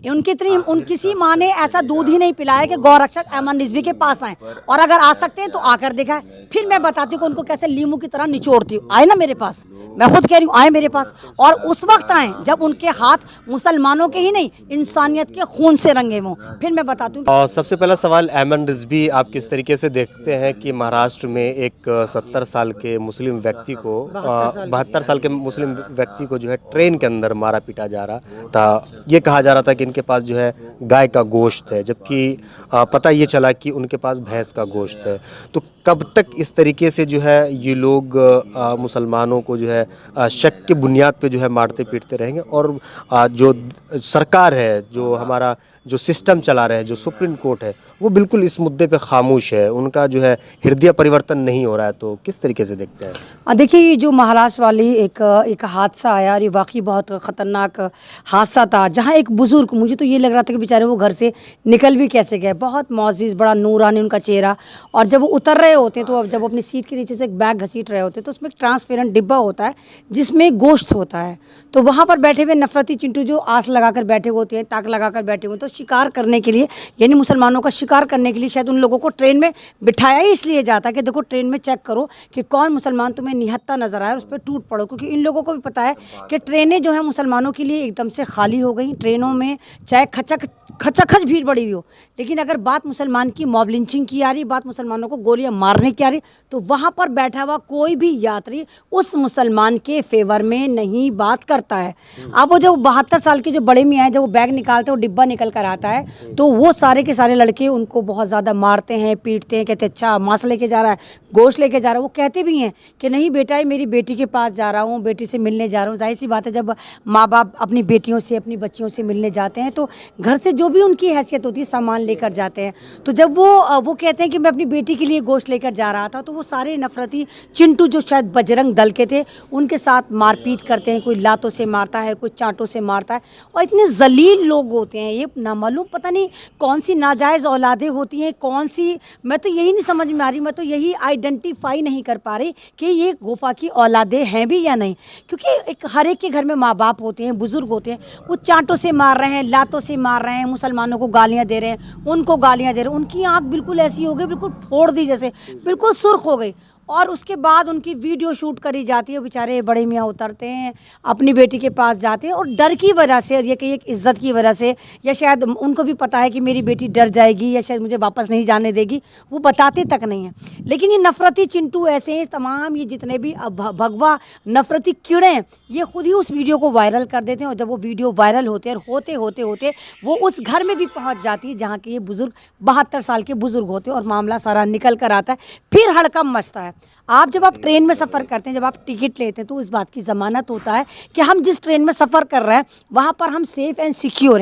उनकी इतनी उन किसी माँ ने ऐसा दूध ही नहीं पिलाया कि गौरक्षक अमन रिजवी के पास आए, और अगर आ सकते हैं तो आकर दिखाए। फिर मैं बताती हूँ कि उनको कैसे लीमू की तरह निचोड़ती हूँ। आए ना मेरे पास, मैं खुद कह रही हूँ, आए मेरे पास, और उस वक्त आए जब उनके हाथ मुसलमानों के ही नहीं, इंसानियत के खून से रंगे हों। फिर मैं बताती हूँ। और सबसे पहला सवाल, अमन रिजवी आप किस तरीके से देखते हैं कि महाराष्ट्र में एक 70 साल के मुस्लिम व्यक्ति को 72 साल के मुस्लिम व्यक्ति को जो है ट्रेन के अंदर मारा पीटा जा रहा था। ये कहा जा रहा था कि इनके पास जो है गाय का गोश्त है, जबकि पता ये चला कि उनके पास भैंस का गोश्त है। तो कब तक इस तरीके से जो है ये लोग मुसलमानों को जो है शक की बुनियाद पे जो है मारते पीटते रहेंगे? और जो सरकार है, जो हमारा जो सिस्टम चला रहे हैं, जो सुप्रीम कोर्ट है, वो बिल्कुल इस मुद्दे पे खामोश है, उनका जो है हृदय परिवर्तन नहीं हो रहा है। तो किस तरीके से देखते हैं? देखिए, ये जो महाराष्ट्र वाली एक हादसा आया, और ये वाकई बहुत ख़तरनाक हादसा था, जहाँ एक बुज़ुर्ग, मुझे तो ये लग रहा था कि बेचारे वो घर से निकल भी कैसे गए। बहुत मोअज़्ज़िज़, बड़ा नूरानी उनका चेहरा, और जब वो उतर रहे होते हैं तो अब जब अपनी सीट के नीचे से एक बैग घसीट रहे होते हैं तो उसमें एक ट्रांसपेरेंट डिब्बा होता है जिसमें गोश्त होता है। तो वहाँ पर बैठे हुए नफरती चिंटू जो आस लगाकर बैठे होते हैं, ताक लगाकर बैठे हुए, तो शिकार करने के लिए, यानी मुसलमानों का शिकार करने के लिए शायद उन लोगों को ट्रेन में बिठाया ही इसलिए जाता है कि देखो ट्रेन में चेक करो कि कौन मुसलमान तुम्हें निहत्था नजर आए, उस पर टूट पड़ो। क्योंकि इन लोगों को भी पता है कि ट्रेनें जो है मुसलमानों के लिए एकदम से खाली हो गई। ट्रेनों में चाहे खचाखच भीड़ बढ़ी हुई हो, लेकिन अगर बात मुसलमान की मॉब लिंचिंग की आ रही, बात मुसलमानों को गोलियां मारने की आ रही, तो वहाँ पर बैठा हुआ कोई भी यात्री उस मुसलमान के फेवर में नहीं बात करता है। अब वो जो 72 साल के जो बड़े मियाँ हैं, जब वो बैग निकालते हैं, वो डिब्बा निकल कर आता है, तो वो सारे के सारे लड़के उनको बहुत ज़्यादा मारते हैं, पीटते हैं, कहते अच्छा मांस लेके जा रहा है, गोश्त लेके जा रहा है। वो कहते भी हैं कि नहीं बेटा, ये मेरी बेटी के पास जा रहा हूँ, बेटी से मिलने जा रहा हूँ। जाहिर सी बात है, जब माँ बाप अपनी बेटियों से, अपनी बच्चियों से मिलने जाते हैं तो घर से जो भी उनकी हैसियत होती है सामान लेकर जाते हैं। तो जब वो कहते हैं कि मैं अपनी बेटी के लिए गोश्त लेकर जा रहा था, तो वो सारे नफरती चिंटू जो शायद बजरंग दल के थे, उनके साथ मारपीट करते हैं। कोई लातों से मारता है, कोई चांटों से मारता है, और इतने जलील लोग होते हैं ये, नामालूम पता नहीं कौन सी नाजायज़ औलादें होती हैं, कौन सी, मैं तो यही नहीं समझ में आ रही, मैं तो यही आइडेंटिफाई नहीं कर पा रही कि ये गोफा की औलादें हैं भी या नहीं। क्योंकि एक हर एक के घर में माँ बाप होते हैं, बुजुर्ग होते हैं, वो चांटों से मार रहे हैं, लातों से मार रहे हैं, मुसलमानों को गालियाँ दे रहे हैं, उनको गालियाँ दे रहे हैं। उनकी आँख बिल्कुल ऐसी हो गई, बिल्कुल फोड़ दी जैसे, बिल्कुल सुर्ख हो गई। और उसके बाद उनकी वीडियो शूट करी जाती है। बेचारे बड़े मियाँ उतरते हैं, अपनी बेटी के पास जाते हैं, और डर की वजह से, और ये कि एक इज़्ज़त की वजह से, या शायद उनको भी पता है कि मेरी बेटी डर जाएगी या शायद मुझे वापस नहीं जाने देगी, वो बताते तक नहीं हैं। लेकिन ये नफरती चिंटू ऐसे हैं, तमाम ये जितने भी भगवा नफरती कीड़े हैं, ये खुद ही उस वीडियो को वायरल कर देते हैं। और जब वो वीडियो वायरल होते हैं, और होते होते होते वो उस घर में भी पहुँच जाती है जहाँ के ये बुज़ुर्ग 72 साल के बुज़ुर्ग होते हैं, और मामला सारा निकल कर आता है। फिर हड़कंप मचता है। जब आप ट्रेन में सफ़र करते हैं, जब आप टिकट लेते हैं, तो इस बात की ज़मानत होता है कि हम जिस ट्रेन में सफ़र कर रहे हैं वहाँ पर हम सेफ़ एंड सिक्योर हैं।